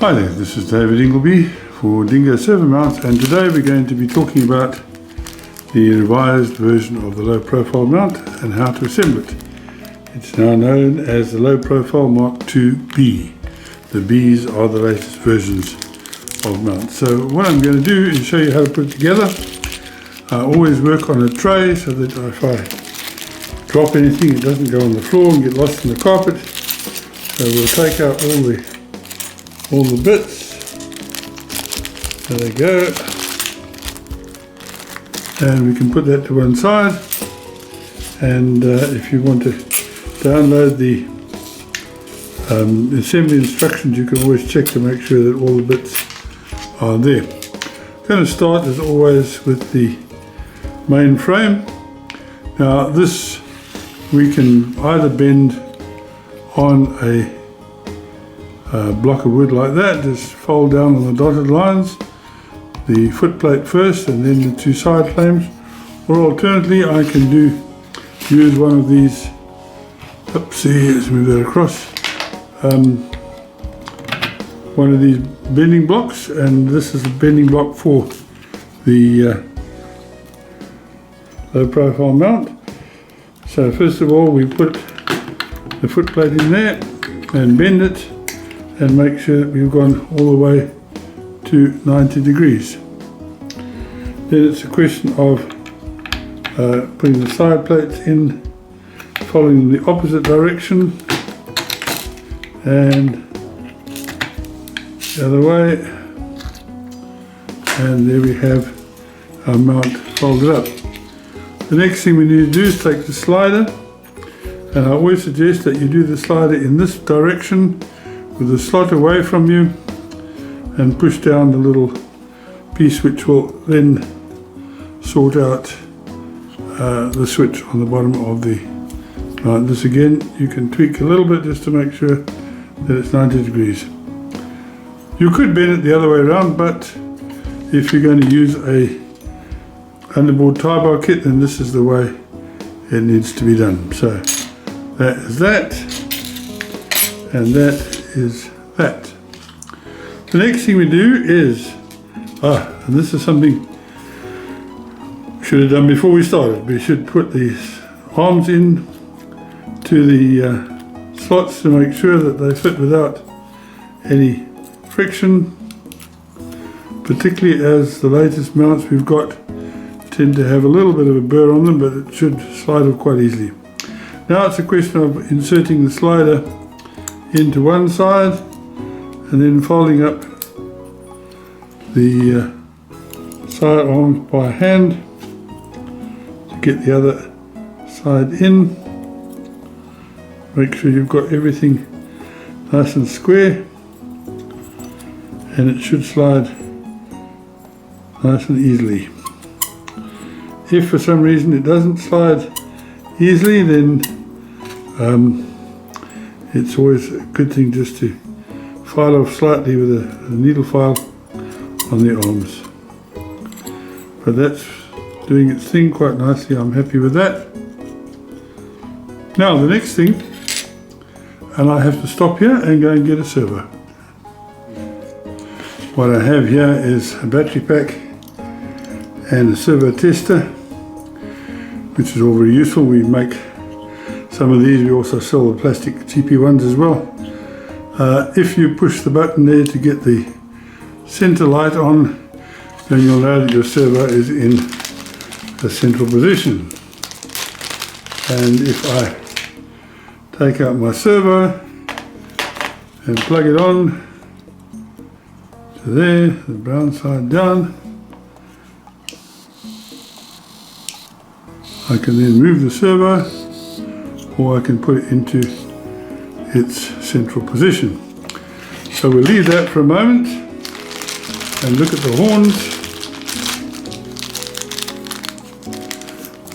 Hi there, this is David Ingleby for Dingo Servo Mounts, and today we're going to be talking about the revised version of the low profile mount and how to assemble it. It's now known as the low profile MK2B. The B's are the latest versions of mounts. So what I'm going to do is show you how to put it together. I always work on a tray so that if I drop anything it doesn't go on the floor and get lost in the carpet. So we'll take out all the bits. There they go, and we can put that to one side. And if you want to download the assembly instructions, you can always check to make sure that all the bits are there. I'm going to start as always with the main frame. Now this we can either bend on a block of wood like that, just fold down on the dotted lines, the foot plate first and then the two side frames, or alternatively I can use one of these, let's move that across, one of these bending blocks, and this is a bending block for the low profile mount. So first of all we put the foot plate in there and bend it and make sure that we've gone all the way to 90 degrees. Then it's a question of putting the side plates in, following the opposite direction and the other way, and there we have our mount folded up. The next thing we need to do is take the slider, and I always suggest that you do the slider in this direction with the slot away from you, and push down the little piece which will then sort out the switch on the bottom of the mount. This again you can tweak a little bit just to make sure that it's 90 degrees. You could bend it the other way around, but if you're going to use a underboard tie bar kit, then this is the way it needs to be done. So that is that, and that is that. The next thing we do is, and this is something we should have done before we started. We should put these arms in to the slots to make sure that they fit without any friction, particularly as the latest mounts we've got tend to have a little bit of a burr on them, but it should slide off quite easily. Now it's a question of inserting the slider into one side and then folding up the side arm by hand to get the other side in. Make sure you've got everything nice and square, and it should slide nice and easily. If for some reason it doesn't slide easily, then it's always a good thing just to file off slightly with a needle file on the arms. But that's doing its thing quite nicely. I'm happy with that. Now the next thing, and I have to stop here and go and get a servo. What I have here is a battery pack and a servo tester, which is all very useful. We make some of these, we also sell the plastic cheapy ones as well. If you push the button there to get the center light on, then you'll know that your servo is in the central position. And if I take out my servo and plug it on to there, the brown side down, I can then move the servo, or I can put it into its central position. So we'll leave that for a moment and look at the horns.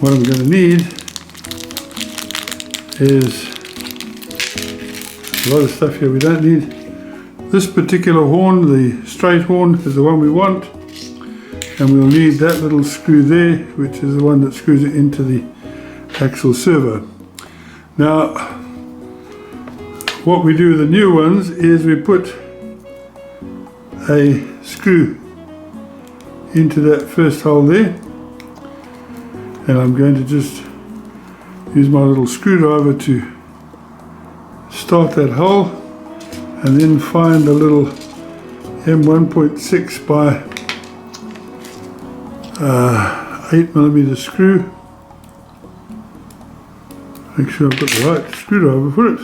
What I'm going to need is a lot of stuff here we don't need. This particular horn, the straight horn, is the one we want, and we'll need that little screw there, which is the one that screws it into the actual servo. Now what we do with the new ones is we put a screw into that first hole there, and I'm going to just use my little screwdriver to start that hole, and then find a little M1.6 by 8mm screw. Make sure I've got the right screwdriver for it.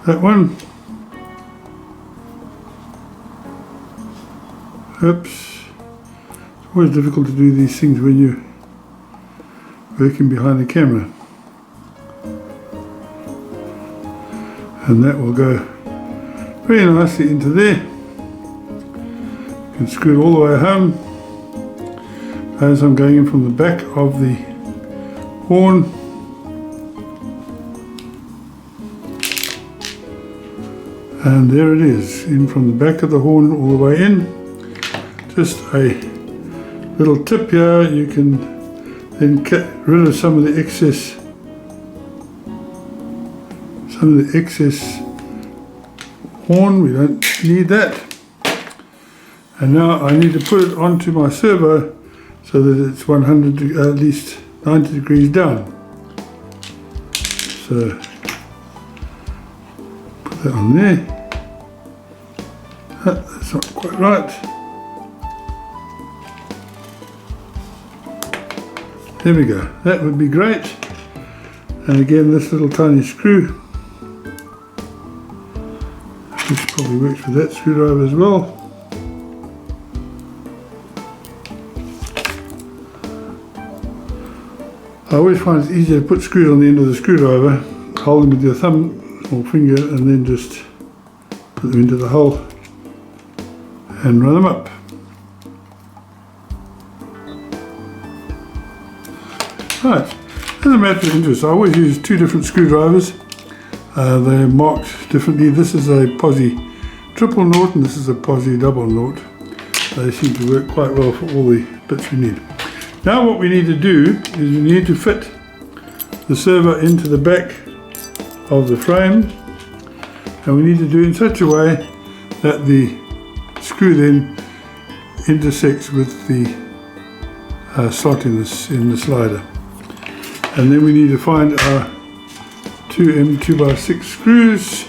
That one. Oops. It's always difficult to do these things when you're working behind the camera. And that will go very nicely into there. You can screw it all the way home as I'm going in from the back of the horn. And there it is, in from the back of the horn all the way in. Just a little tip here, you can then get rid of some of the excess horn. We don't need that. And now I need to put it onto my servo so that it's 100, at least 90 degrees down. So put that on there. That's not quite right. There we go. That would be great. And again, this little tiny screw, which probably works with that screwdriver as well. I always find it's easier to put screws on the end of the screwdriver, hold them with your thumb or finger, and then just put them into the hole and run them up. Right, as a matter of interest, I always use two different screwdrivers. They're marked differently. This is a posi triple nought and this is a posi double nought. They seem to work quite well for all the bits we need. Now what we need to do is we need to fit the servo into the back of the frame, and we need to do it in such a way that the screw then intersects with the slot in the slider. And then we need to find our two M2x6 screws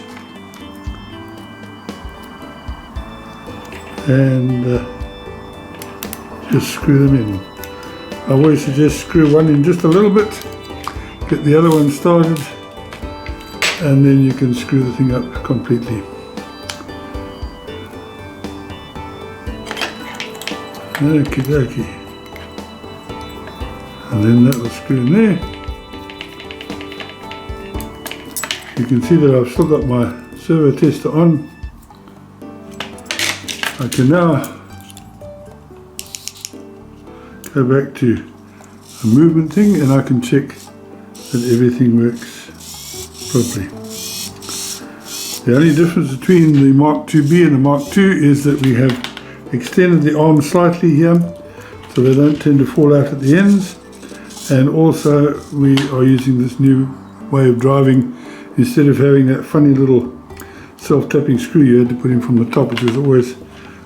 and just screw them in. I always suggest screw one in just a little bit, get the other one started, and then you can screw the thing up completely. Okie dokie. And then that will screw in there. You can see that I've still got my servo tester on. I can now go back to the movement thing and I can check that everything works properly. The only difference between the MK2B and the Mark II is that we have extended the arms slightly here so they don't tend to fall out at the ends, and also we are using this new way of driving. Instead of having that funny little self-tapping screw you had to put in from the top, which was always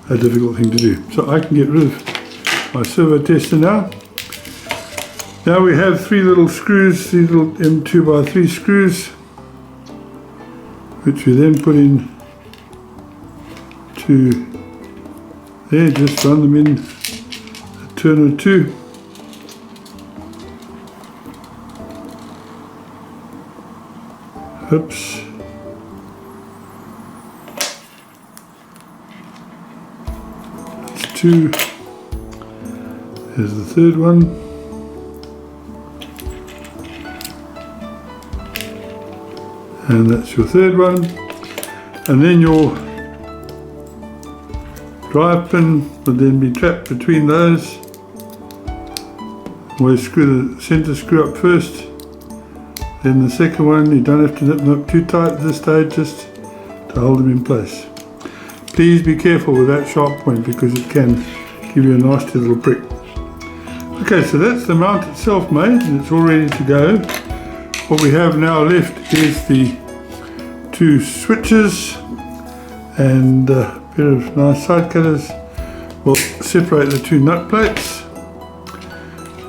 a difficult thing to do. So I can get rid of my servo tester now. Now we have three little screws, these little M2x3 screws, which we then put in to there. Just run them in a turn or two. Oops. That's two. There's the third one. And that's your third one. And then your drive pin would then be trapped between those. Always screw the center screw up first. Then the second one, you don't have to nip them up too tight at this stage, just to hold them in place. Please be careful with that sharp point because it can give you a nasty little prick. Okay, so that's the mount itself made and it's all ready to go. What we have now left is the two switches and a bit of nice side cutters will separate the two nut plates.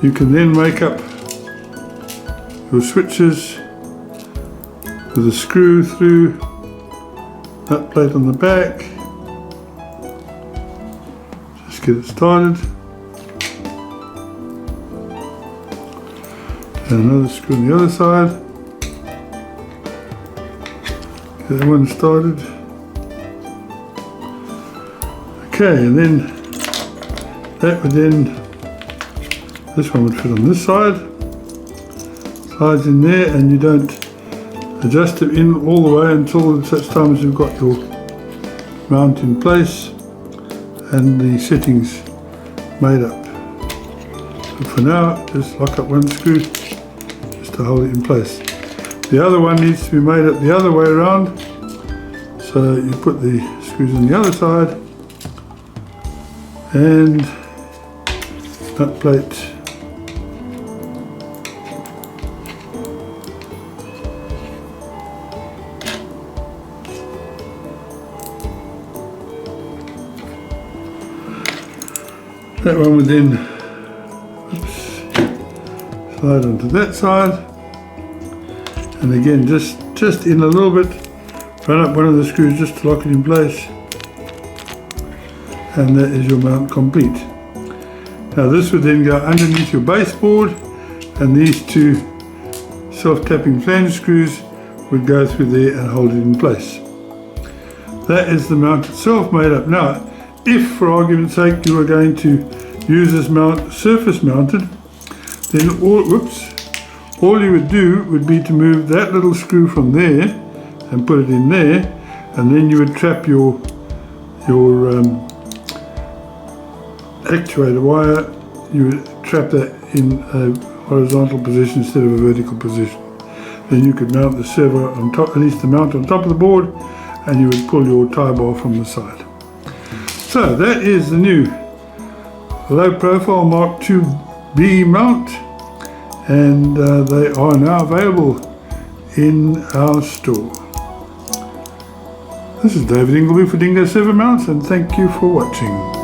You can then make up your switches with a screw through, nut plate on the back. Just get it started. And another screw on the other side. Get that one started. Okay, and then that would then, this one would fit on this side. Slides in there, and you don't adjust it in all the way until such time as you've got your mount in place and the settings made up. So for now, just lock up one screw just to hold it in place. The other one needs to be made up the other way around, so you put the screws on the other side and nut plate that one would then slide onto that side, and again just in a little bit, run up one of the screws just to lock it in place, and that is your mount complete. Now this would then go underneath your baseboard, and these two self-tapping flange screws would go through there and hold it in place. That is the mount itself made up. Now, if for argument's sake you are going to use this mount surface mounted, then all you would do would be to move that little screw from there and put it in there, and then you would trap your actuator wire, you would trap that in a horizontal position instead of a vertical position. Then you could mount the servo on top, at least the mount on top of the board, and you would pull your tie bar from the side. So that is the new low profile Mark 2B mount, and they are now available in our store. This is David Ingleby for Dingo Servo Mounts, and thank you for watching.